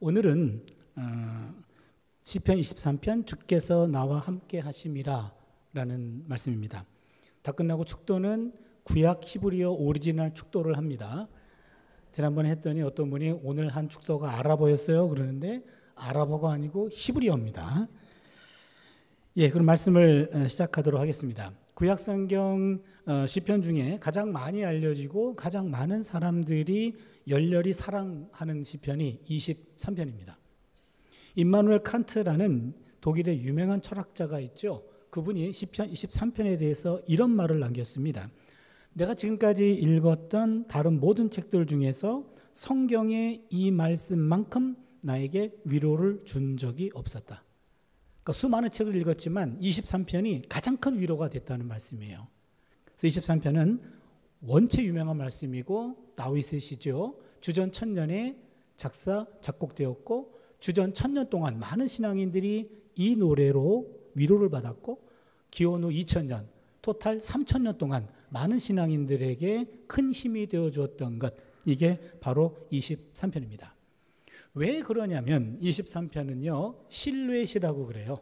오늘은 시편 23편 주께서 나와 함께 하심이라 라는 말씀입니다. 다 끝나고 축도는 구약 히브리어 오리지널 축도를 합니다. 지난번에 했더니 어떤 분이 오늘 한 축도가 아랍어였어요 그러는데 아랍어가 아니고 히브리어입니다. 그럼 말씀을 시작하도록 하겠습니다. 구약 성경 시편 중에 가장 많이 알려지고 가장 많은 사람들이 열렬히 사랑하는 시편이 23편입니다. 임마누엘 칸트라는 독일의 유명한 철학자가 있죠. 그분이 시편 23편에 대해서 이런 말을 남겼습니다. 내가 지금까지 읽었던 다른 모든 책들 중에서 성경의 이 말씀만큼 나에게 위로를 준 적이 없었다. 그러니까 수많은 책을 읽었지만 23편이 가장 큰 위로가 됐다는 말씀이에요. 그래서 23편은 원체 유명한 말씀이고 다윗의 시죠. 주전 1000년에 작사, 작곡되었고 주전 1000년 동안 많은 신앙인들이 이 노래로 위로를 받았고 기원 후 2000년, 토탈 3000년 동안 많은 신앙인들에게 큰 힘이 되어 주었던 것, 이게 바로 23편입니다. 왜 그러냐면 23편은요 실뢰시라고 그래요.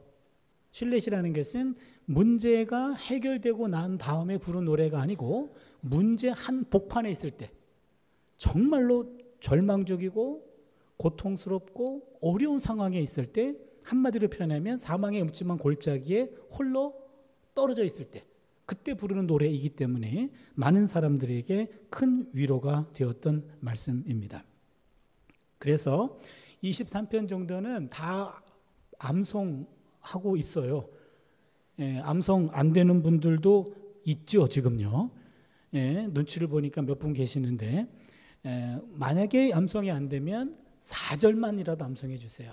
실뢰시라는 것은 문제가 해결되고 난 다음에 부른 노래가 아니고 문제 한 복판에 있을 때 정말로 절망적이고 고통스럽고 어려운 상황에 있을 때 한마디로 표현하면 사망의 음침한 골짜기에 홀로 떨어져 있을 때 그때 부르는 노래이기 때문에 많은 사람들에게 큰 위로가 되었던 말씀입니다. 그래서 23편 정도는 다 암송하고 있어요. 암송 안 되는 분들도 있죠 지금요. 눈치를 보니까 몇 분 계시는데 만약에 암송이 안 되면 4절만이라도 암송해 주세요.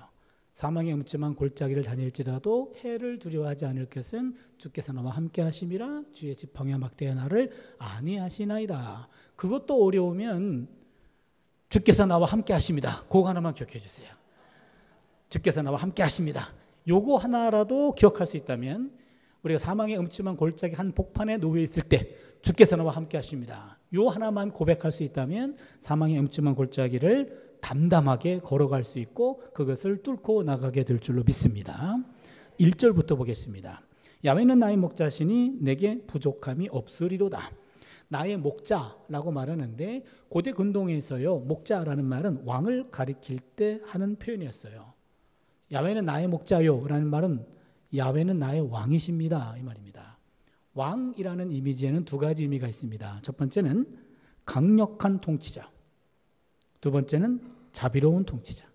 사망의 음침한 골짜기를 다닐지라도 해를 두려워하지 않을 것은 주께서 나와 함께 하심이라 주의 지팡이와 막대가 나를 안위하시나이다. 그것도 어려우면 주께서 나와 함께 하십니다. 그거 하나만 기억해 주세요. 주께서 나와 함께 하십니다. 요거 하나라도 기억할 수 있다면 우리가 사망의 음침한 골짜기 한 복판에 놓여 있을 때 주께서 나와 함께 하십니다. 요 하나만 고백할 수 있다면 사망의 음침한 골짜기를 담담하게 걸어갈 수 있고 그것을 뚫고 나가게 될 줄로 믿습니다. 1절부터 보겠습니다. 야훼는 나의 목자시니 내게 부족함이 없으리로다. 나의 목자라고 말하는데 고대 근동에서요 목자라는 말은 왕을 가리킬 때 하는 표현이었어요. 야훼는 나의 목자요 라는 말은 야훼는 나의 왕이십니다 이 말입니다. 왕이라는 이미지에는 두 가지 의미가 있습니다. 첫 번째는 강력한 통치자, 두 번째는 자비로운 통치자.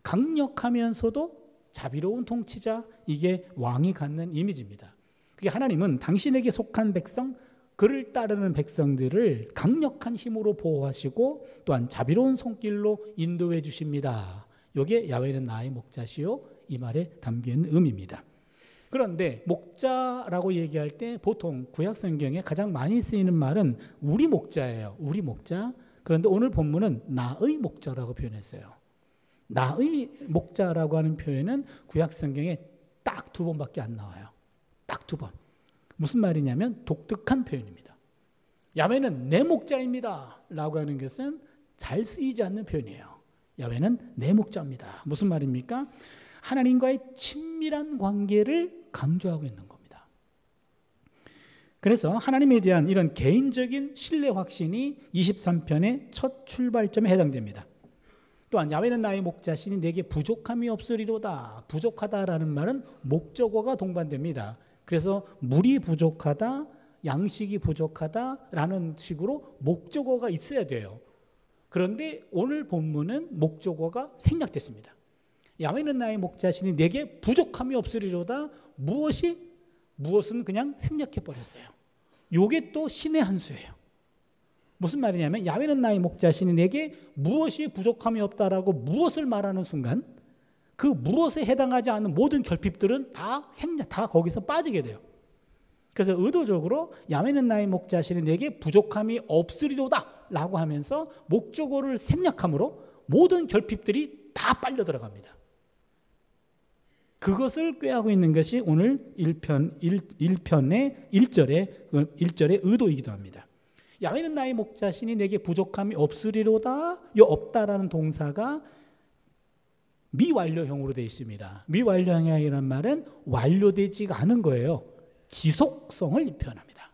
강력하면서도 자비로운 통치자, 이게 왕이 갖는 이미지입니다. 그게 하나님은 당신에게 속한 백성, 그를 따르는 백성들을 강력한 힘으로 보호하시고 또한 자비로운 손길로 인도해 주십니다. 이게 야훼는 나의 목자시요 이 말에 담긴 의미입니다. 그런데 목자라고 얘기할 때 보통 구약 성경에 가장 많이 쓰이는 말은 우리 목자예요. 우리 목자. 그런데 오늘 본문은 나의 목자라고 표현했어요. 나의 목자라고 하는 표현은 구약 성경에 딱 2번밖에 안 나와요. 딱 2번. 무슨 말이냐면 독특한 표현입니다. 야훼는 내 목자입니다 라고 하는 것은 잘 쓰이지 않는 표현이에요. 야훼는 내 목자입니다. 무슨 말입니까? 하나님과의 친밀한 관계를 강조하고 있는 겁니다. 그래서 하나님에 대한 이런 개인적인 신뢰 확신이 23편의 첫 출발점에 해당됩니다. 또한 야훼는 나의 목자시니 내게 부족함이 없으리로다. 부족하다라는 말은 목적어가 동반됩니다. 그래서 물이 부족하다, 양식이 부족하다라는 식으로 목적어가 있어야 돼요. 그런데 오늘 본문은 목적어가 생략됐습니다. 야훼는 나의 목자시니 내게 부족함이 없으리로다. 무엇은 그냥 생략해 버렸어요. 이게 또 신의 한 수예요. 무슨 말이냐면 야훼는 나의 목자시니 내게 무엇이 부족함이 없다라고 무엇을 말하는 순간 그 무엇에 해당하지 않는 모든 결핍들은 다 거기서 빠지게 돼요. 그래서 의도적으로 야훼는 나의 목자시니 내게 부족함이 없으리로다 라고 하면서 목적어를 생략함으로 모든 결핍들이 다 빨려 들어갑니다. 그것을 꾀하고 있는 것이 오늘 1편의 1절의 의도이기도 합니다. 야훼는 나의 목자시니 내게 부족함이 없으리로다. 이 없다라는 동사가 미완료형으로 되어 있습니다. 미완료형이라는 말은 완료되지가 않은 거예요. 지속성을 표현합니다.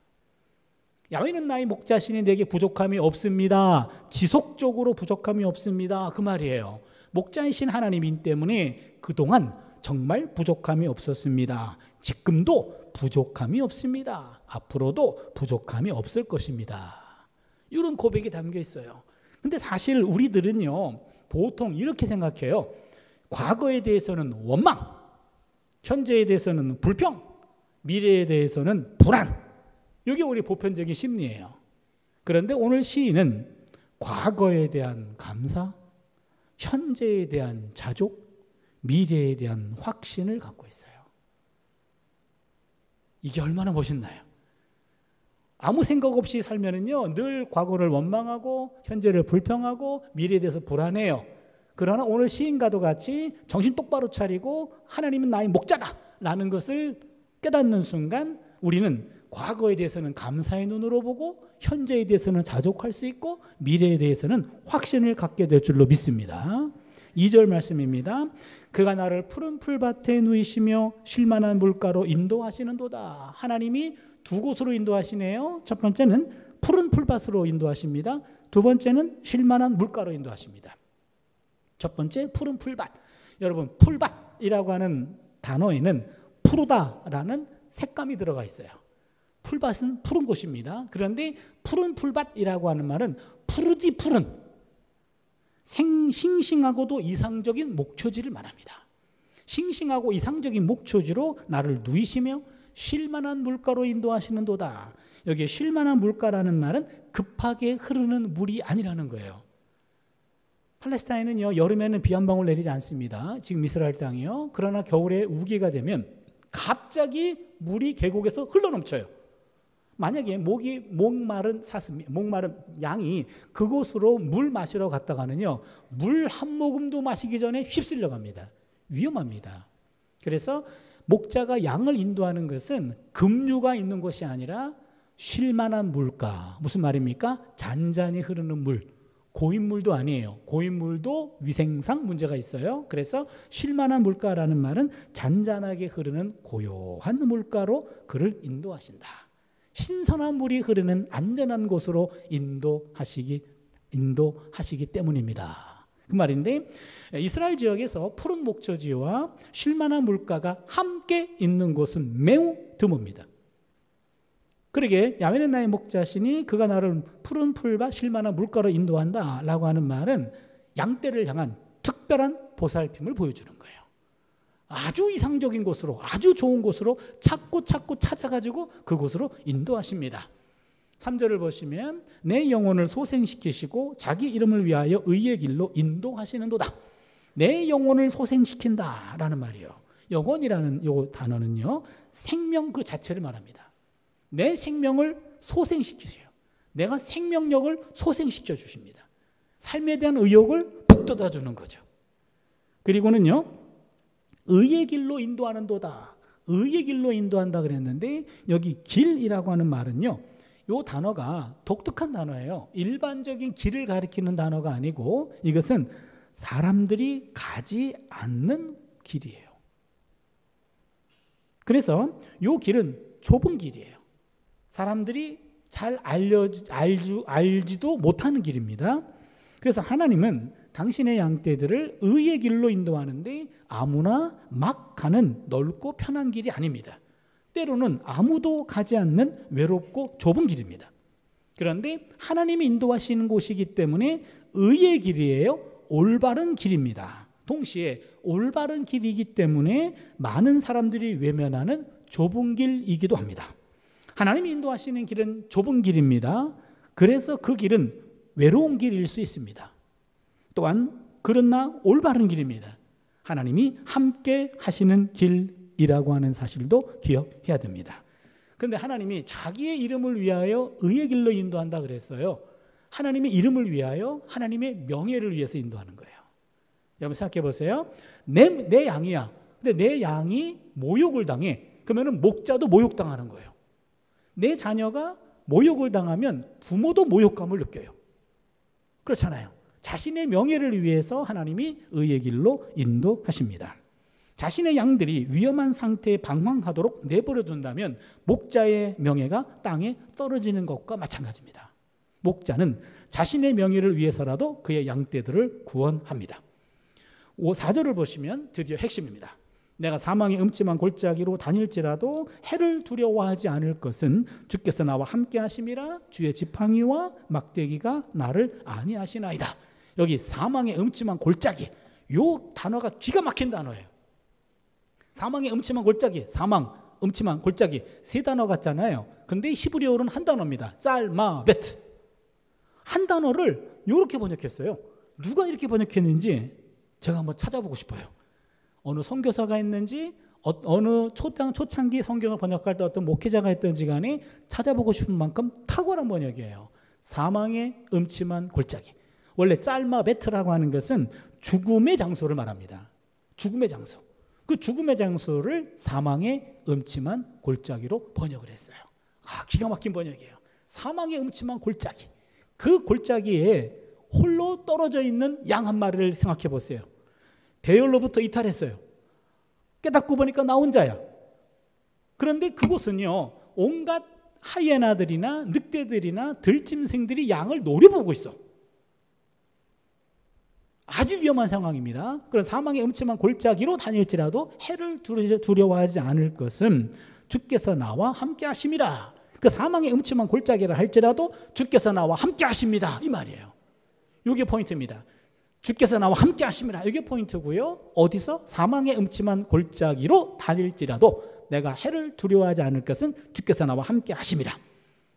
야훼는 나의 목자시니 내게 부족함이 없습니다. 지속적으로 부족함이 없습니다. 그 말이에요. 목자이신 하나님인 때문에 그동안 정말 부족함이 없었습니다. 지금도 부족함이 없습니다. 앞으로도 부족함이 없을 것입니다. 이런 고백이 담겨 있어요. 근데 사실 우리들은요, 보통 이렇게 생각해요. 과거에 대해서는 원망, 현재에 대해서는 불평, 미래에 대해서는 불안. 이게 우리 보편적인 심리예요. 그런데 오늘 시인은 과거에 대한 감사, 현재에 대한 자족, 미래에 대한 확신을 갖고 있어요. 이게 얼마나 멋있나요? 아무 생각 없이 살면은요, 늘 과거를 원망하고 현재를 불평하고 미래에 대해서 불안해요. 그러나 오늘 시인과도 같이 정신 똑바로 차리고 하나님은 나의 목자다라는 것을 깨닫는 순간 우리는 과거에 대해서는 감사의 눈으로 보고 현재에 대해서는 자족할 수 있고 미래에 대해서는 확신을 갖게 될 줄로 믿습니다. 2절 말씀입니다. 그가 나를 푸른 풀밭에 누이시며 쉴만한 물가로 인도하시는도다. 하나님이 두 곳으로 인도하시네요. 첫 번째는 푸른 풀밭으로 인도하십니다. 두 번째는 쉴만한 물가로 인도하십니다. 첫 번째 푸른 풀밭. 여러분, 풀밭이라고 하는 단어에는 푸르다라는 색감이 들어가 있어요. 풀밭은 푸른 곳입니다. 그런데 푸른 풀밭이라고 하는 말은 푸르디 푸른 싱싱하고도 이상적인 목초지를 말합니다. 싱싱하고 이상적인 목초지로 나를 누이시며 쉴만한 물가로 인도하시는도다. 여기에 쉴만한 물가라는 말은 급하게 흐르는 물이 아니라는 거예요. 팔레스타인은요, 여름에는 비 한 방울 내리지 않습니다. 지금 이스라엘 땅이요. 그러나 겨울에 우기가 되면 갑자기 물이 계곡에서 흘러넘쳐요. 만약에 목마른 양이 그곳으로 물 마시러 갔다가는요, 물 한 모금도 마시기 전에 휩쓸려 갑니다. 위험합니다. 그래서 목자가 양을 인도하는 것은 급류가 있는 곳이 아니라 쉴만한 물가. 무슨 말입니까? 잔잔히 흐르는 물. 고인물도 아니에요. 고인물도 위생상 문제가 있어요. 그래서 쉴만한 물가라는 말은 잔잔하게 흐르는 고요한 물가로 그를 인도하신다. 신선한 물이 흐르는 안전한 곳으로 인도하시기 때문입니다. 그 말인데, 이스라엘 지역에서 푸른 목초지와 쉴만한 물가가 함께 있는 곳은 매우 드뭅니다. 그러게 야훼는 나의 목자시니 그가 나를 푸른 풀밭 쉴만한 물가로 인도한다 라고 하는 말은 양떼를 향한 특별한 보살핌을 보여주는 거예요. 아주 이상적인 곳으로, 아주 좋은 곳으로 찾고 찾아가지고 그곳으로 인도하십니다. 3절을 보시면 내 영혼을 소생시키시고 자기 이름을 위하여 의의 길로 인도하시는도다. 내 영혼을 소생시킨다 라는 말이에요. 영혼이라는 이 단어는요, 생명 그 자체를 말합니다. 내 생명을 소생시키세요. 내가 생명력을 소생시켜 주십니다. 삶에 대한 의욕을 북돋아 주는 거죠. 그리고는요, 의의 길로 인도하는도다. 의의 길로 인도한다 그랬는데 여기 길이라고 하는 말은요, 이 단어가 독특한 단어예요. 일반적인 길을 가리키는 단어가 아니고 이것은 사람들이 가지 않는 길이에요. 그래서 이 길은 좁은 길이에요. 사람들이 잘 알지도 못하는 길입니다. 그래서 하나님은 당신의 양떼들을 의의 길로 인도하는데 아무나 막 가는 넓고 편한 길이 아닙니다. 때로는 아무도 가지 않는 외롭고 좁은 길입니다. 그런데 하나님이 인도하시는 곳이기 때문에 의의 길이에요. 올바른 길입니다. 동시에 올바른 길이기 때문에 많은 사람들이 외면하는 좁은 길이기도 합니다. 하나님이 인도하시는 길은 좁은 길입니다. 그래서 그 길은 외로운 길일 수 있습니다. 또한 그러나 올바른 길입니다. 하나님이 함께 하시는 길이라고 하는 사실도 기억해야 됩니다. 그런데 하나님이 자기의 이름을 위하여 의의 길로 인도한다 그랬어요. 하나님의 이름을 위하여, 하나님의 명예를 위해서 인도하는 거예요. 여러분 생각해 보세요. 내 양이야. 근데 내 양이 모욕을 당해. 그러면 목자도 모욕당하는 거예요. 내 자녀가 모욕을 당하면 부모도 모욕감을 느껴요. 그렇잖아요. 자신의 명예를 위해서 하나님이 의의 길로 인도하십니다. 자신의 양들이 위험한 상태에 방황하도록 내버려 둔다면 목자의 명예가 땅에 떨어지는 것과 마찬가지입니다. 목자는 자신의 명예를 위해서라도 그의 양떼들을 구원합니다. 4절을 보시면 드디어 핵심입니다. 내가 사망의 음침한 골짜기로 다닐지라도 해를 두려워하지 않을 것은 주께서 나와 함께 하심이라. 주의 지팡이와 막대기가 나를 안위하시나이다. 여기 사망의 음침한 골짜기, 요 단어가 기가 막힌 단어예요. 사망의 음침한 골짜기, 사망, 음침한 골짜기, 세 단어 같잖아요. 근데 히브리어로는 한 단어입니다. 짤마베트. 한 단어를 이렇게 번역했어요. 누가 이렇게 번역했는지 제가 한번 찾아보고 싶어요. 어느 선교사가 했는지, 어느 초창기 성경을 번역할 때 어떤 목회자가 했던지 간에 찾아보고 싶은 만큼 탁월한 번역이에요. 사망의 음침한 골짜기. 원래 짤마베트라고 하는 것은 죽음의 장소를 말합니다. 죽음의 장소. 그 죽음의 장소를 사망의 음침한 골짜기로 번역을 했어요. 기가 막힌 번역이에요. 사망의 음침한 골짜기. 그 골짜기에 홀로 떨어져 있는 양 한 마리를 생각해 보세요. 대열로부터 이탈했어요. 깨닫고 보니까 나 혼자야. 그런데 그곳은요, 온갖 하이에나들이나 늑대들이나 들짐승들이 양을 노려보고 있어. 아주 위험한 상황입니다. 그런 사망의 음침한 골짜기로 다닐지라도 해를 두려워하지 않을 것은 주께서 나와 함께 하심이라. 그 사망의 음침한 골짜기를 할지라도 주께서 나와 함께 하십니다, 이 말이에요. 이게 포인트입니다. 주께서 나와 함께 하심이라, 이게 포인트고요. 어디서? 사망의 음침한 골짜기로 다닐지라도 내가 해를 두려워하지 않을 것은 주께서 나와 함께 하심이라.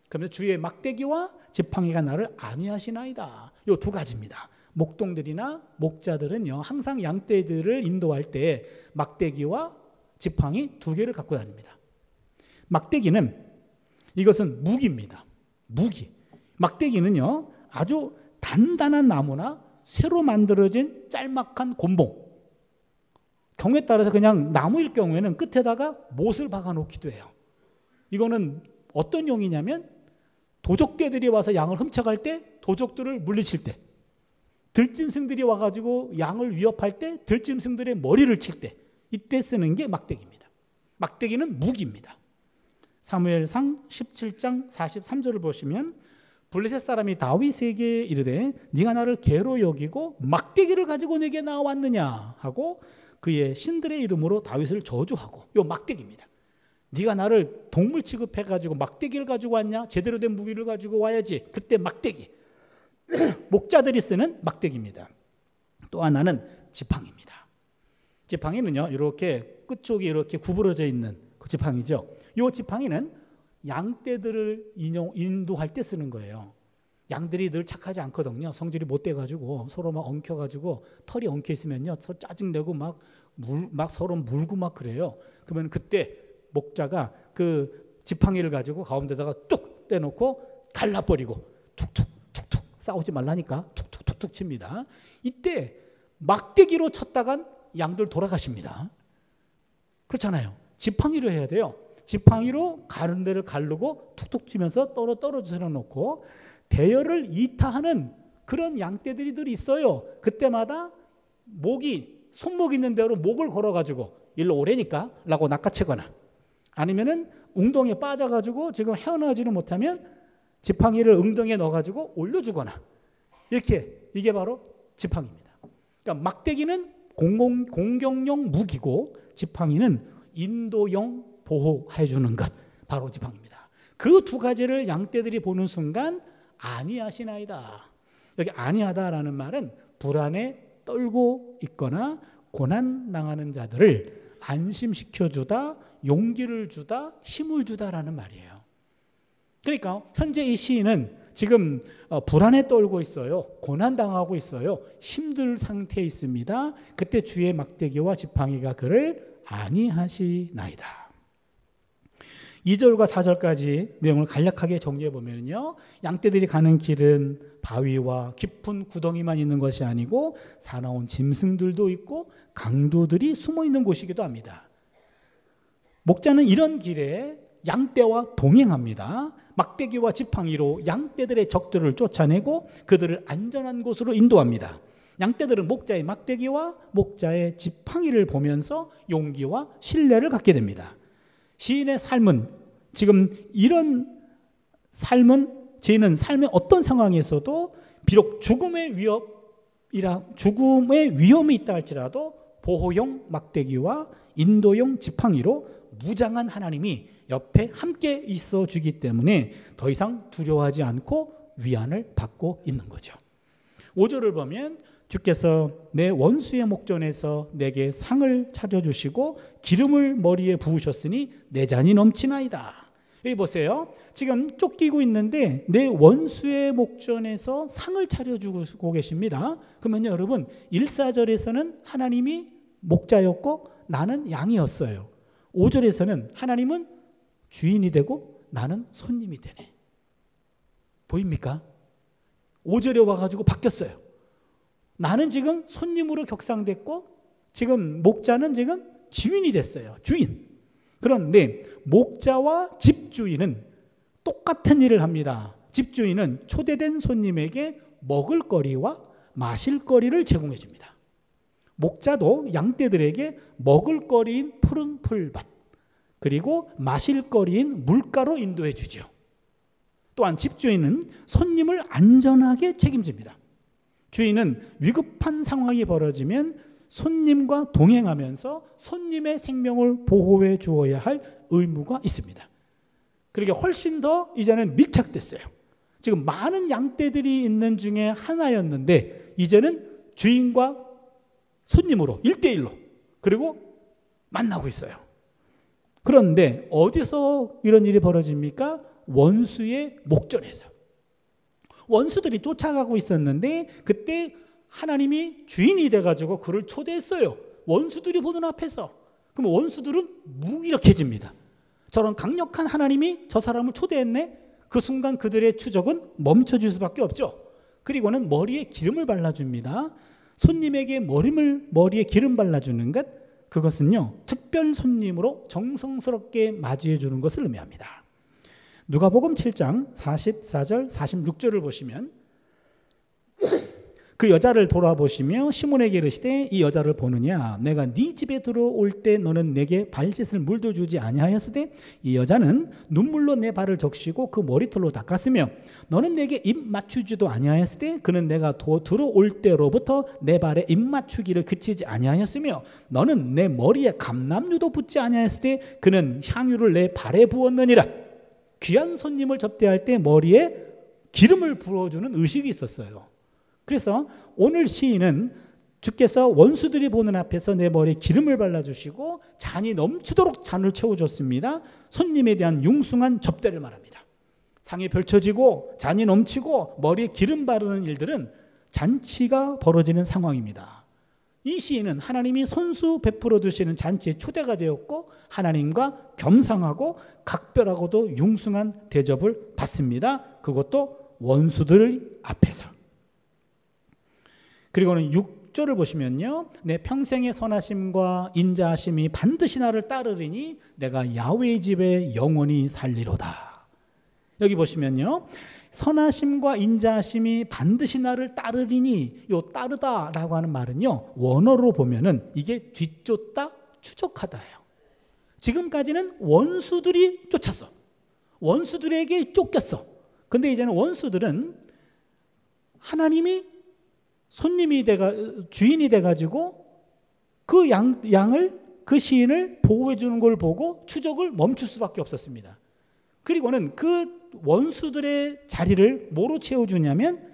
그러면 주의 막대기와 지팡이가 나를 안위하시나이다. 이 두 가지입니다. 목동들이나 목자들은요, 항상 양떼들을 인도할 때 막대기와 지팡이 두 개를 갖고 다닙니다. 막대기는, 이것은 무기입니다. 무기. 막대기는요, 아주 단단한 나무나 새로 만들어진 짤막한 곤봉, 경우에 따라서 그냥 나무일 경우에는 끝에다가 못을 박아 놓기도 해요. 이거는 어떤 용이냐면 도적떼들이 와서 양을 훔쳐갈 때, 도적들을 물리칠 때, 들짐승들이 와가지고 양을 위협할 때, 들짐승들의 머리를 칠 때, 이때 쓰는 게 막대기입니다. 막대기는 무기입니다. 사무엘상 17장 43절을 보시면 블레셋 사람이 다윗에게 이르되 네가 나를 개로 여기고 막대기를 가지고 내게 나왔느냐 하고 그의 신들의 이름으로 다윗을 저주하고, 요 막대기입니다. 네가 나를 동물 취급해가지고 막대기를 가지고 왔냐? 제대로 된 무기를 가지고 와야지. 그때 막대기. 목자들이 쓰는 막대기입니다. 또 하나는 지팡이입니다. 지팡이는요, 이렇게 끝쪽이 이렇게 구부러져 있는 그 지팡이죠. 이 지팡이는 양떼들을 인도할 때 쓰는 거예요. 양들이 늘 착하지 않거든요. 성질이 못돼가지고 서로 막 엉켜가지고, 털이 엉켜 있으면요, 서로 짜증내고 막 서로 물고 막 그래요. 그러면 그때 목자가 그 지팡이를 가지고 가운데다가 뚝 떼놓고 갈라버리고 툭툭 툭툭, 싸우지 말라니까 툭툭 툭툭 칩니다. 이때 막대기로 쳤다간 양들 돌아가십니다. 그렇잖아요. 지팡이로 해야 돼요. 지팡이로 가는 데를 가르고 툭툭 치면서 떨어져 놓고, 대열을 이타하는 그런 양떼들이 늘 있어요. 그때마다 손목 있는 대로 목을 걸어가지고 일로 오래니까 라고 낚아채거나, 아니면은 웅덩이에 빠져가지고 지금 헤어나오지는 못하면 지팡이를 웅덩이에 넣어가지고 올려주거나, 이렇게, 이게 바로 지팡이입니다. 그러니까 막대기는 공격용 무기고, 지팡이는 인도용 보호해 주는 것, 바로 지팡이입니다. 그 두 가지를 양떼들이 보는 순간 안위하시나이다. 여기 안위하다라는 말은 불안에 떨고 있거나 고난 당하는 자들을 안심시켜 주다, 용기를 주다, 힘을 주다라는 말이에요. 그러니까 현재 이 시인은 지금 불안에 떨고 있어요. 고난 당하고 있어요. 힘들 상태에 있습니다. 그때 주의 막대기와 지팡이가 그를 안위하시나이다. 2절과 4절까지 내용을 간략하게 정리해 보면요, 양떼들이 가는 길은 바위와 깊은 구덩이만 있는 것이 아니고 사나운 짐승들도 있고 강도들이 숨어 있는 곳이기도 합니다. 목자는 이런 길에 양떼와 동행합니다. 막대기와 지팡이로 양떼들의 적들을 쫓아내고 그들을 안전한 곳으로 인도합니다. 양떼들은 목자의 막대기와 목자의 지팡이를 보면서 용기와 신뢰를 갖게 됩니다. 시인의 삶은 지금 이런 삶은 저희는 삶의 어떤 상황에서도 비록 죽음의 위험이 있다 할지라도 보호용 막대기와 인도용 지팡이로 무장한 하나님이 옆에 함께 있어 주기 때문에 더 이상 두려워하지 않고 위안을 받고 있는 거죠. 5절을 보면 주께서 내 원수의 목전에서 내게 상을 차려주시고 기름을 머리에 부으셨으니 내 잔이 넘치나이다. 여기 보세요. 지금 쫓기고 있는데 내 원수의 목전에서 상을 차려주고 계십니다. 그러면 여러분 1,4절에서는 하나님이 목자였고 나는 양이었어요. 5절에서는 하나님은 주인이 되고 나는 손님이 되네. 보입니까? 5절에 와가지고 바뀌었어요. 나는 지금 손님으로 격상됐고 지금 목자는 지금 주인이 됐어요. 주인. 그런데 목자와 집주인은 똑같은 일을 합니다. 집주인은 초대된 손님에게 먹을거리와 마실거리를 제공해 줍니다. 목자도 양떼들에게 먹을거리인 푸른 풀밭 그리고 마실거리인 물가로 인도해 주죠. 또한 집주인은 손님을 안전하게 책임집니다. 주인은 위급한 상황이 벌어지면 손님과 동행하면서 손님의 생명을 보호해 주어야 할 의무가 있습니다. 그러게 훨씬 더 이제는 밀착됐어요. 지금 많은 양떼들이 있는 중에 하나였는데 이제는 주인과 손님으로 1대1로 그리고 만나고 있어요. 그런데 어디서 이런 일이 벌어집니까? 원수의 목전에서. 원수들이 쫓아가고 있었는데 그때 하나님이 주인이 돼가지고 그를 초대했어요. 원수들이 보는 앞에서. 그럼 원수들은 무기력해집니다. 저런 강력한 하나님이 저 사람을 초대했네? 그 순간 그들의 추적은 멈춰질 수밖에 없죠. 그리고는 머리에 기름을 발라줍니다. 손님에게 머리에 기름 발라주는 것, 그것은요 특별 손님으로 정성스럽게 맞이해 주는 것을 의미합니다. 누가복음 7장 44절 46절을 보시면 그 여자를 돌아보시며 시몬에게 이르시되 이 여자를 보느냐 내가 네 집에 들어올 때 너는 내게 발짓을 물도주지 아니하였으되 이 여자는 눈물로 내 발을 적시고 그 머리털로 닦았으며 너는 내게 입 맞추지도 아니하였으되 그는 내가 들어올 때로부터 내 발에 입 맞추기를 그치지 아니하였으며 너는 내 머리에 감람류도 붓지 아니하였으되 그는 향유를 내 발에 부었느니라. 귀한 손님을 접대할 때 머리에 기름을 부어주는 의식이 있었어요. 그래서 오늘 시인은 주께서 원수들이 보는 앞에서 내 머리에 기름을 발라주시고 잔이 넘치도록 잔을 채워줬습니다. 손님에 대한 융숭한 접대를 말합니다. 상이 펼쳐지고 잔이 넘치고 머리에 기름 바르는 일들은 잔치가 벌어지는 상황입니다. 이 시인은 하나님이 손수 베풀어 주시는 잔치에 초대가 되었고 하나님과 겸상하고 각별하고도 융숭한 대접을 받습니다. 그것도 원수들 앞에서. 그리고는 6절을 보시면요. 내 평생의 선하심과 인자하심이 반드시 나를 따르리니 내가 야훼의 집에 영원히 살리로다. 여기 보시면요. 선하심과 인자하심이 반드시 나를 따르리니 요 따르다라고 하는 말은요. 원어로 보면은 이게 뒤쫓다, 추적하다예요. 지금까지는 원수들이 쫓았어. 원수들에게 쫓겼어. 근데 이제는 원수들은 하나님이 주인이 돼가지고 그 양을, 그 시인을 보호해 주는 걸 보고 추적을 멈출 수밖에 없었습니다. 그리고는 그 원수들의 자리를 뭐로 채워주냐면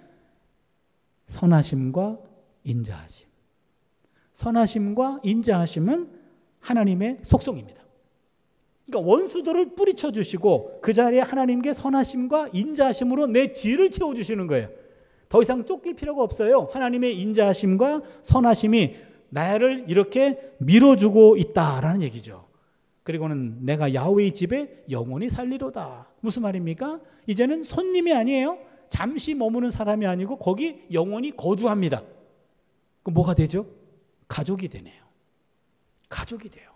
선하심과 인자하심. 선하심과 인자하심은 하나님의 속성입니다. 그러니까 원수들을 뿌리쳐 주시고 그 자리에 하나님께 선하심과 인자하심으로 내 뒤를 채워주시는 거예요. 더 이상 쫓길 필요가 없어요. 하나님의 인자하심과 선하심이 나를 이렇게 밀어주고 있다라는 얘기죠. 그리고는 내가 야훼의 집에 영원히 살리로다. 무슨 말입니까? 이제는 손님이 아니에요. 잠시 머무는 사람이 아니고 거기 영원히 거주합니다. 그럼 뭐가 되죠? 가족이 되네요. 가족이 돼요.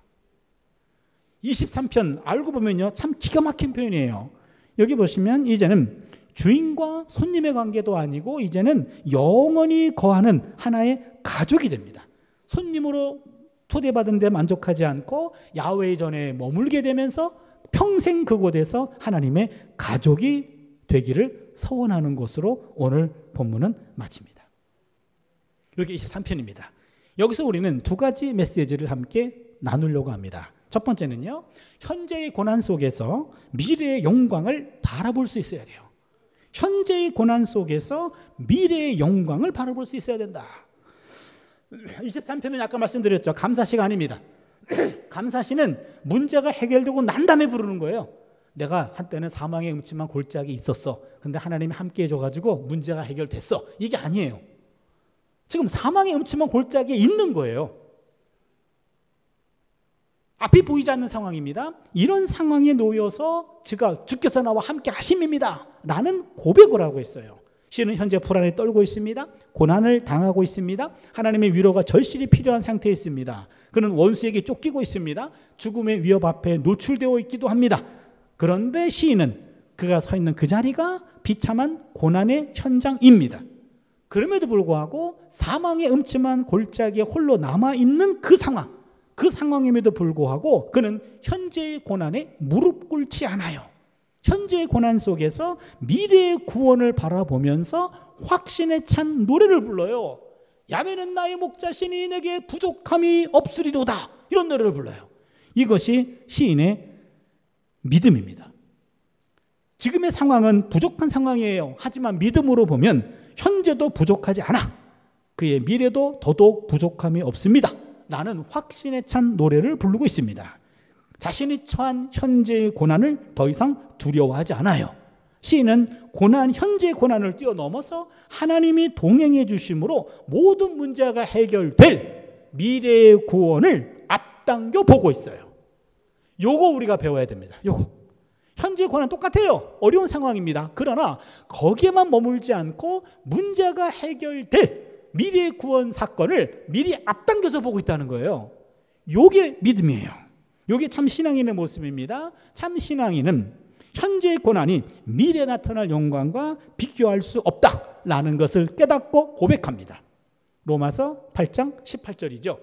23편 알고 보면요 참 기가 막힌 표현이에요. 여기 보시면 이제는 주인과 손님의 관계도 아니고 이제는 영원히 거하는 하나의 가족이 됩니다. 손님으로 초대받은 데 만족하지 않고 야훼 전에 머물게 되면서 평생 그곳에서 하나님의 가족이 되기를 서원하는 것으로 오늘 본문은 마칩니다. 여기 23편입니다. 여기서 우리는 두 가지 메시지를 함께 나누려고 합니다. 첫 번째는요, 현재의 고난 속에서 미래의 영광을 바라볼 수 있어야 돼요. 현재의 고난 속에서 미래의 영광을 바라볼 수 있어야 된다. 23편은 아까 말씀드렸죠. 감사시가 아닙니다. 감사시는 문제가 해결되고 난 다음에 부르는 거예요. 내가 한때는 사망의 음침한 골짜기에 있었어. 근데 하나님이 함께 해줘가지고 문제가 해결됐어. 이게 아니에요. 지금 사망의 음침한 골짜기에 있는 거예요. 앞이 보이지 않는 상황입니다. 이런 상황에 놓여서 제가 주께서 나와 함께 하심입니다 라는 고백을 하고 있어요. 시인은 현재 불안에 떨고 있습니다. 고난을 당하고 있습니다. 하나님의 위로가 절실히 필요한 상태에 있습니다. 그는 원수에게 쫓기고 있습니다. 죽음의 위협 앞에 노출되어 있기도 합니다. 그런데 시인은 그가 서 있는 그 자리가 비참한 고난의 현장입니다. 그럼에도 불구하고 사망의 음침한 골짜기에 홀로 남아있는 그 상황임에도 불구하고 그는 현재의 고난에 무릎 꿇지 않아요. 현재의 고난 속에서 미래의 구원을 바라보면서 확신에 찬 노래를 불러요. 야훼는 나의 목자시니 내게 부족함이 없으리로다. 이런 노래를 불러요. 이것이 시인의 믿음입니다. 지금의 상황은 부족한 상황이에요. 하지만 믿음으로 보면 현재도 부족하지 않아. 그의 미래도 더더욱 부족함이 없습니다. 나는 확신에 찬 노래를 부르고 있습니다. 자신이 처한 현재의 고난을 더 이상 두려워하지 않아요. 시인은 현재의 고난을 뛰어넘어서 하나님이 동행해 주심으로 모든 문제가 해결될 미래의 구원을 앞당겨 보고 있어요. 요거 우리가 배워야 됩니다. 요거. 현재의 고난 똑같아요. 어려운 상황입니다. 그러나 거기에만 머물지 않고 문제가 해결될 미래의 구원 사건을 미리 앞당겨서 보고 있다는 거예요. 요게 믿음이에요. 요게 참 신앙인의 모습입니다. 참 신앙인은 현재의 고난이 미래에 나타날 영광과 비교할 수 없다라는 것을 깨닫고 고백합니다. 로마서 8장 18절이죠.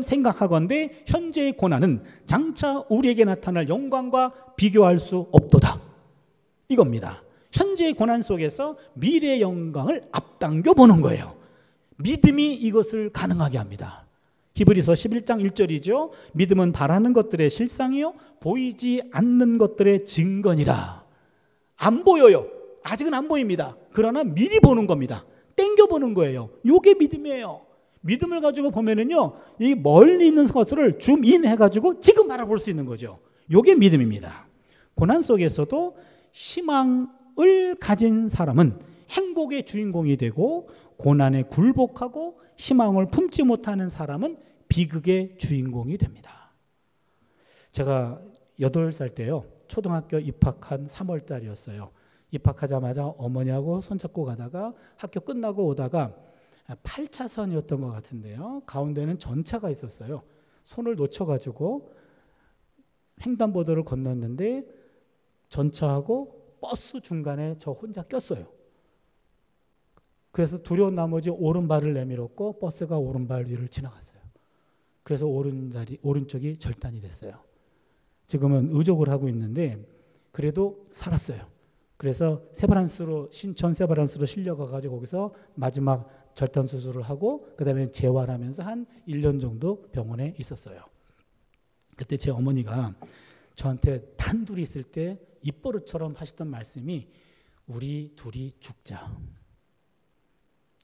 생각하건대 현재의 고난은 장차 우리에게 나타날 영광과 비교할 수 없도다. 이겁니다. 현재의 고난 속에서 미래의 영광을 앞당겨 보는 거예요. 믿음이 이것을 가능하게 합니다. 히브리서 11장 1절이죠. 믿음은 바라는 것들의 실상이요 보이지 않는 것들의 증거니라. 안 보여요. 아직은 안 보입니다. 그러나 미리 보는 겁니다. 땡겨 보는 거예요. 이게 믿음이에요. 믿음을 가지고 보면은요, 이 멀리 있는 것을 줌인 해가지고 지금 바라볼 수 있는 거죠. 이게 믿음입니다. 고난 속에서도 희망을 가진 사람은 행복의 주인공이 되고, 고난에 굴복하고 희망을 품지 못하는 사람은 비극의 주인공이 됩니다. 제가 8살 때요, 초등학교 입학한 3월 달이었어요. 입학하자마자 어머니하고 손잡고 가다가 학교 끝나고 오다가 8차선이었던 것 같은데요, 가운데는 전차가 있었어요. 손을 놓쳐가지고 횡단보도를 건넜는데 전차하고 버스 중간에 저 혼자 꼈어요. 그래서 두려운 나머지 오른발을 내밀었고 버스가 오른발 위를 지나갔어요. 그래서 오른쪽이 절단이 됐어요. 지금은 의족을 하고 있는데 그래도 살았어요. 그래서 신촌 세브란스로 실려가가지고 거기서 마지막 절단 수술을 하고 그 다음에 재활 하면서 한 1년 정도 병원에 있었어요. 그때 제 어머니가 저한테 단둘이 있을 때 입버릇처럼 하시던 말씀이 우리 둘이 죽자.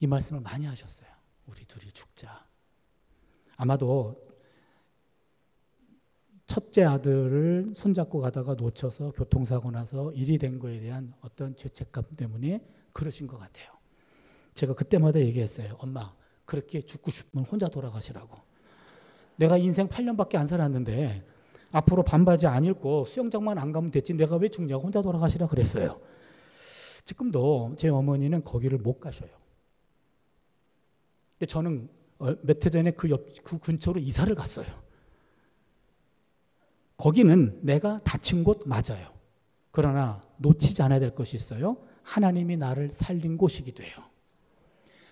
이 말씀을 많이 하셨어요. 우리 둘이 죽자. 아마도 첫째 아들을 손잡고 가다가 놓쳐서 교통사고 나서 일이 된 거에 대한 어떤 죄책감 때문에 그러신 것 같아요. 제가 그때마다 얘기했어요. 엄마, 그렇게 죽고 싶으면 혼자 돌아가시라고. 내가 인생 8년밖에 안 살았는데 앞으로 반바지 안 입고 수영장만 안 가면 됐지 내가 왜 죽냐고 혼자 돌아가시라 그랬어요. 지금도 제 어머니는 거기를 못 가셔요. 근데 저는 몇 해 전에 그 근처로 이사를 갔어요. 거기는 내가 다친 곳 맞아요. 그러나 놓치지 않아야 될 것이 있어요. 하나님이 나를 살린 곳이기도 해요.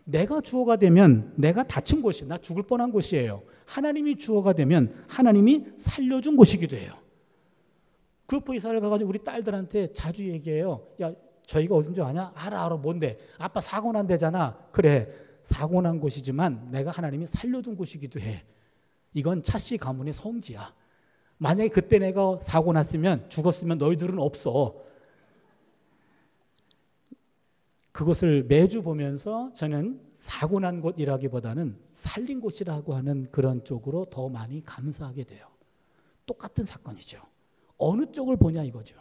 내가 주어가 되면 내가 다친 곳이, 나 죽을 뻔한 곳이에요. 하나님이 주어가 되면 하나님이 살려준 곳이기도 해요. 그 이사를 가가지고 우리 딸들한테 자주 얘기해요. 야, 저희가 어딘 줄 아냐? 알아. 뭔데? 아빠 사고 난 데잖아. 그래, 사고 난 곳이지만 내가 하나님이 살려둔 곳이기도 해. 이건 차씨 가문의 성지야. 만약에 그때 내가 사고 났으면, 죽었으면 너희들은 없어. 그것을 매주 보면서 저는 사고 난 곳이라기보다는 살린 곳이라고 하는 그런 쪽으로 더 많이 감사하게 돼요. 똑같은 사건이죠. 어느 쪽을 보냐 이거죠.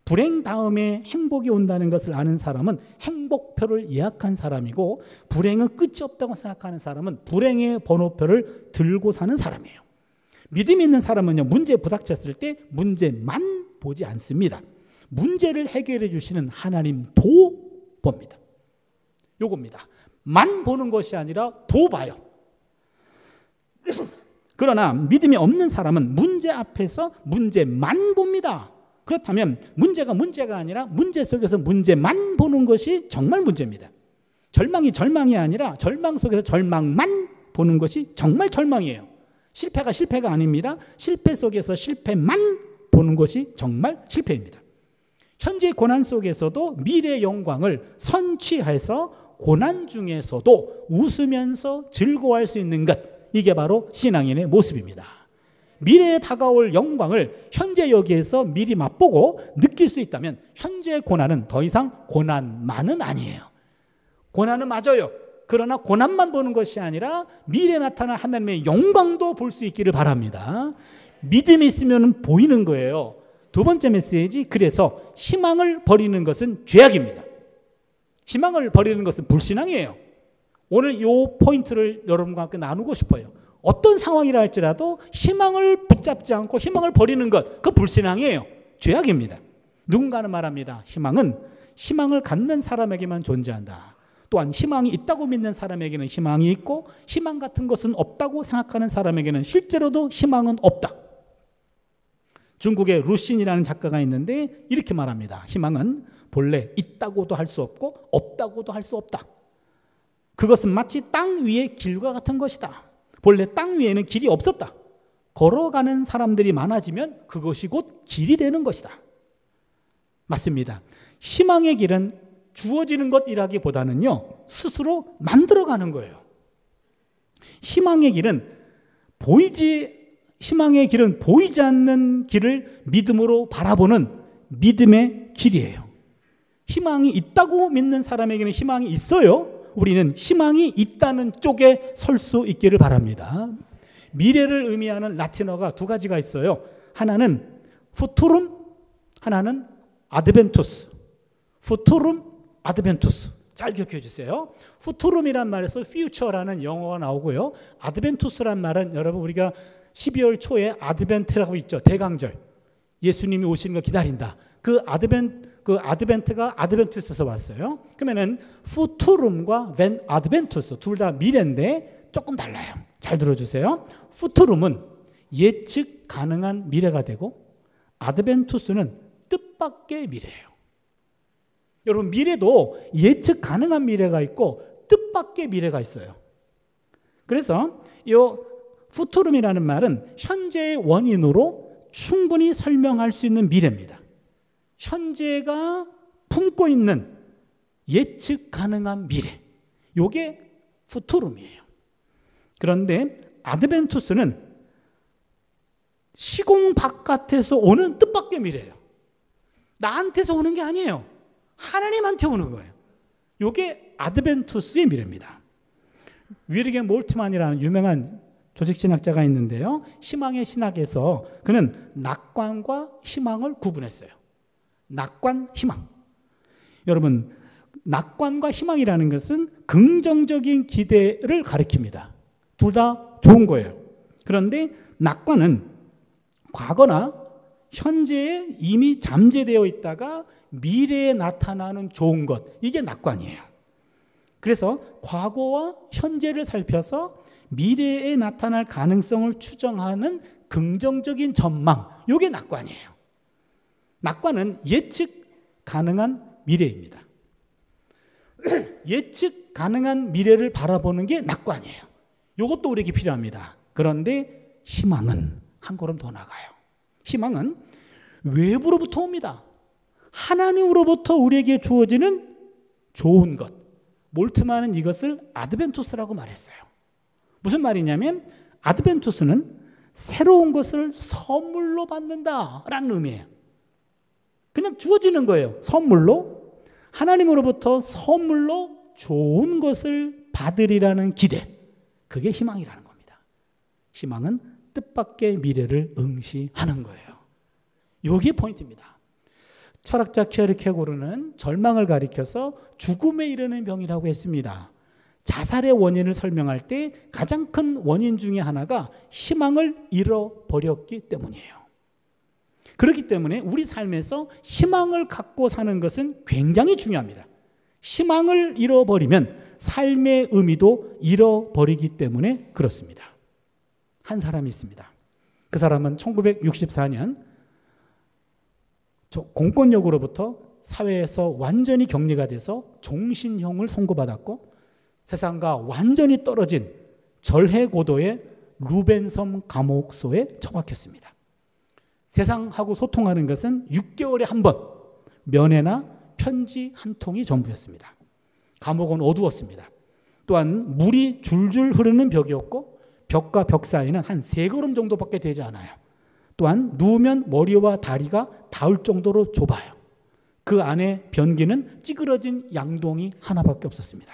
불행 다음에 행복이 온다는 것을 아는 사람은 행복표를 예약한 사람이고, 불행은 끝이 없다고 생각하는 사람은 불행의 번호표를 들고 사는 사람이에요. 믿음이 있는 사람은요, 문제에 부닥쳤을 때 문제만 보지 않습니다. 문제를 해결해 주시는 하나님도 봅니다. 요겁니다. 만 보는 것이 아니라 도 봐요. 그러나 믿음이 없는 사람은 문제 앞에서 문제만 봅니다. 그렇다면 문제가 아니라 문제 속에서 문제만 보는 것이 정말 문제입니다. 절망이 아니라 절망 속에서 절망만 보는 것이 정말 절망이에요. 실패가 아닙니다. 실패 속에서 실패만 보는 것이 정말 실패입니다. 현재 고난 속에서도 미래의 영광을 선취해서 고난 중에서도 웃으면서 즐거워할 수 있는 것, 이게 바로 신앙인의 모습입니다. 미래에 다가올 영광을 현재 여기에서 미리 맛보고 느낄 수 있다면 현재의 고난은 더 이상 고난만은 아니에요. 고난은 맞아요. 그러나 고난만 보는 것이 아니라 미래에 나타날 하나님의 영광도 볼 수 있기를 바랍니다. 믿음이 있으면 보이는 거예요. 두 번째 메시지, 그래서 희망을 버리는 것은 죄악입니다. 희망을 버리는 것은 불신앙이에요. 오늘 이 포인트를 여러분과 함께 나누고 싶어요. 어떤 상황이라 할지라도 희망을 붙잡지 않고 희망을 버리는 것, 그 불신앙이에요. 죄악입니다. 누군가는 말합니다. 희망을 갖는 사람에게만 존재한다. 또한 희망이 있다고 믿는 사람에게는 희망이 있고, 희망 같은 것은 없다고 생각하는 사람에게는 실제로도 희망은 없다. 중국의 루신이라는 작가가 있는데 이렇게 말합니다. 희망은 본래 있다고도 할 수 없고 없다고도 할 수 없다. 그것은 마치 땅 위의 길과 같은 것이다. 본래 땅 위에는 길이 없었다. 걸어가는 사람들이 많아지면 그것이 곧 길이 되는 것이다. 맞습니다. 희망의 길은 주어지는 것이라기보다는요, 스스로 만들어가는 거예요. 희망의 길은 보이지 않는 길을 믿음으로 바라보는 믿음의 길이에요. 희망이 있다고 믿는 사람에게는 희망이 있어요. 우리는 희망이 있다는 쪽에 설 수 있기를 바랍니다. 미래를 의미하는 라틴어가 두 가지가 있어요. 하나는 futurum, 하나는 adventus. futurum, adventus. 잘 기억해 주세요. futurum이란 말에서 future라는 영어가 나오고요. adventus란 말은 여러분 우리가 12월 초에 아드벤트라고 있죠. 대강절. 예수님이 오시는 걸 기다린다. 그 아드벤트가 아드벤투스에서 왔어요. 그러면은 futurum과 adventus 둘 다 미래인데 조금 달라요. 잘 들어주세요. futurum은 예측 가능한 미래가 되고, adventus는 뜻밖의 미래예요. 여러분, 미래도 예측 가능한 미래가 있고 뜻밖의 미래가 있어요. 그래서 이 futurum이라는 말은 현재의 원인으로 충분히 설명할 수 있는 미래입니다. 현재가 품고 있는 예측 가능한 미래, 이게 futurum이에요. 그런데 adventus는 시공 바깥에서 오는 뜻밖의 미래예요. 나한테서 오는 게 아니에요. 하나님한테 오는 거예요. 이게 adventus의 미래입니다. 위르겐 몰트만이라는 유명한 조직신학자가 있는데요. 희망의 신학에서 그는 낙관과 희망을 구분했어요. 낙관, 희망. 여러분, 낙관과 희망이라는 것은 긍정적인 기대를 가리킵니다. 둘 다 좋은 거예요. 그런데 낙관은 과거나 현재에 이미 잠재되어 있다가 미래에 나타나는 좋은 것, 이게 낙관이에요. 그래서 과거와 현재를 살펴서 미래에 나타날 가능성을 추정하는 긍정적인 전망, 이게 낙관이에요. 낙관은 예측 가능한 미래입니다. 예측 가능한 미래를 바라보는 게 낙관이에요. 이것도 우리에게 필요합니다. 그런데 희망은 한 걸음 더 나가요. 희망은 외부로부터 옵니다. 하나님으로부터 우리에게 주어지는 좋은 것. 몰트만은 이것을 아드벤투스라고 말했어요. 무슨 말이냐면 아드벤투스는 새로운 것을 선물로 받는다라는 의미예요. 그냥 주어지는 거예요. 선물로. 하나님으로부터 선물로 좋은 것을 받으리라는 기대. 그게 희망이라는 겁니다. 희망은 뜻밖의 미래를 응시하는 거예요. 이게 포인트입니다. 철학자 키에르케고르는 절망을 가리켜서 죽음에 이르는 병이라고 했습니다. 자살의 원인을 설명할 때 가장 큰 원인 중에 하나가 희망을 잃어버렸기 때문이에요. 그렇기 때문에 우리 삶에서 희망을 갖고 사는 것은 굉장히 중요합니다. 희망을 잃어버리면 삶의 의미도 잃어버리기 때문에 그렇습니다. 한 사람이 있습니다. 그 사람은 1964년 공권력으로부터 사회에서 완전히 격리가 돼서 종신형을 선고받았고 세상과 완전히 떨어진 절해고도의 루벤섬 감옥소에 처박혔습니다. 세상하고 소통하는 것은 6개월에 한 번 면회나 편지 한 통이 전부였습니다. 감옥은 어두웠습니다. 또한 물이 줄줄 흐르는 벽이었고 벽과 벽 사이는 한 3걸음 정도밖에 되지 않아요. 또한 누우면 머리와 다리가 닿을 정도로 좁아요. 그 안에 변기는 찌그러진 양동이 하나밖에 없었습니다.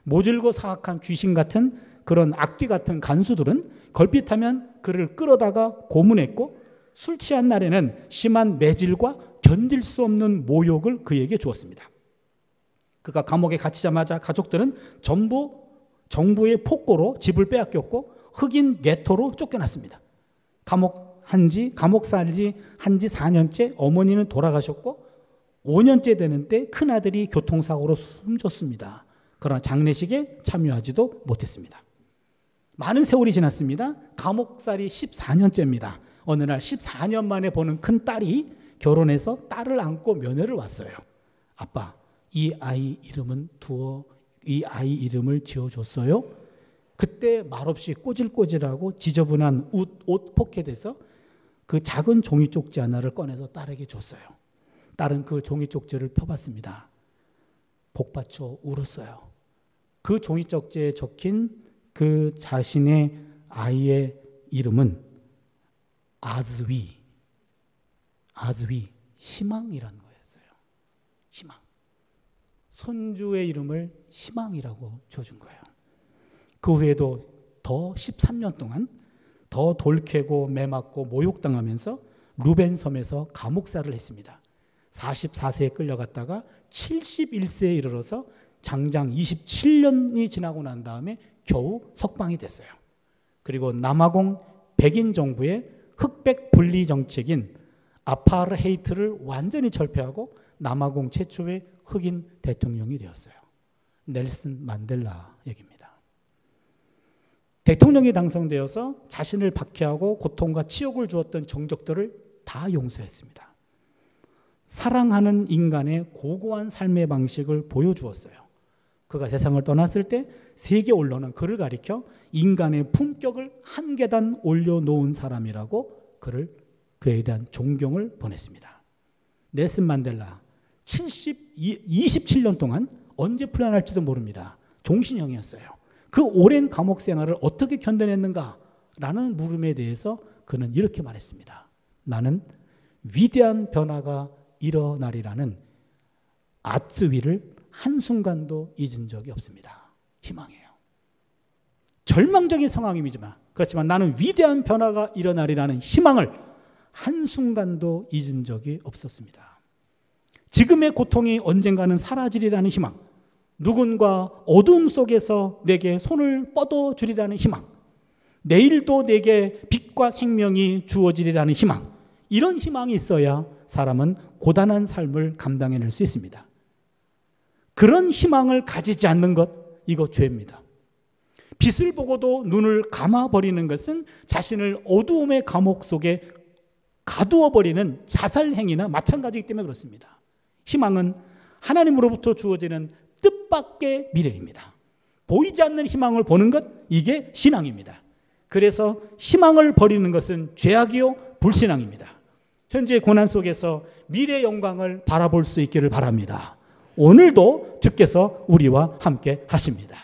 모질고 사악한 귀신 같은 그런 악귀 같은 간수들은 걸핏하면 그를 끌어다가 고문했고 술 취한 날에는 심한 매질과 견딜 수 없는 모욕을 그에게 주었습니다. 그가 감옥에 갇히자마자 가족들은 전부 정부의 폭거로 집을 빼앗겼고 흑인 게토로 쫓겨났습니다. 감옥 살지 한 지 4년째 어머니는 돌아가셨고 5년째 되는 때 큰아들이 교통사고로 숨졌습니다. 그러나 장례식에 참여하지도 못했습니다. 많은 세월이 지났습니다. 감옥살이 14년째입니다. 어느 날 14년 만에 보는 큰 딸이 결혼해서 딸을 안고 면회를 왔어요. 아빠, 이 아이 이름을 지어줬어요? 그때 말없이 꼬질꼬질하고 지저분한 옷 포켓에서 그 작은 종이 쪽지 하나를 꺼내서 딸에게 줬어요. 딸은 그 종이 쪽지를 펴봤습니다. 복받쳐 울었어요. 그 종이 쪽지에 적힌 그 자신의 아이의 이름은 아즈위, 희망이라는 거였어요. 희망. 손주의 이름을 희망이라고 줘준 거예요. 그 후에도 더 13년 동안 더 돌캐고 매맞고 모욕당하면서 루벤섬에서 감옥살을 했습니다. 44세에 끌려갔다가 71세에 이르러서 장장 27년이 지나고 난 다음에 겨우 석방이 됐어요. 그리고 남아공 백인 정부의 흑백 분리 정책인 아파르헤이트를 완전히 철폐하고 남아공 최초의 흑인 대통령이 되었어요. 넬슨 만델라 얘기입니다. 대통령이 당선되어서 자신을 박해하고 고통과 치욕을 주었던 정적들을 다 용서했습니다. 사랑하는 인간의 고고한 삶의 방식을 보여주었어요. 그가 세상을 떠났을 때 세계 언론은 그를 가리켜 인간의 품격을 한 계단 올려놓은 사람이라고 그에 대한 존경을 보냈습니다. 넬슨 만델라 27년 동안 언제 풀려날지도 모릅니다. 종신형이었어요. 그 오랜 감옥 생활을 어떻게 견뎌냈는가라는 물음에 대해서 그는 이렇게 말했습니다. 나는 위대한 변화가 일어나리라는 아츠위를 한순간도 잊은 적이 없습니다. 희망이에요. 절망적인 상황이지만 그렇지만 나는 위대한 변화가 일어나리라는 희망을 한순간도 잊은 적이 없었습니다. 지금의 고통이 언젠가는 사라지리라는 희망, 누군가 어두움 속에서 내게 손을 뻗어주리라는 희망, 내일도 내게 빛과 생명이 주어지리라는 희망, 이런 희망이 있어야 사람은 고단한 삶을 감당해낼 수 있습니다. 그런 희망을 가지지 않는 것, 이거 죄입니다. 빛을 보고도 눈을 감아버리는 것은 자신을 어두움의 감옥 속에 가두어 버리는 자살 행위나 마찬가지이기 때문에 그렇습니다. 희망은 하나님으로부터 주어지는 뜻밖의 미래입니다. 보이지 않는 희망을 보는 것, 이게 신앙입니다. 그래서 희망을 버리는 것은 죄악이요 불신앙입니다. 현재 고난 속에서 미래 영광을 바라볼 수 있기를 바랍니다. 오늘도 주께서 우리와 함께 하십니다.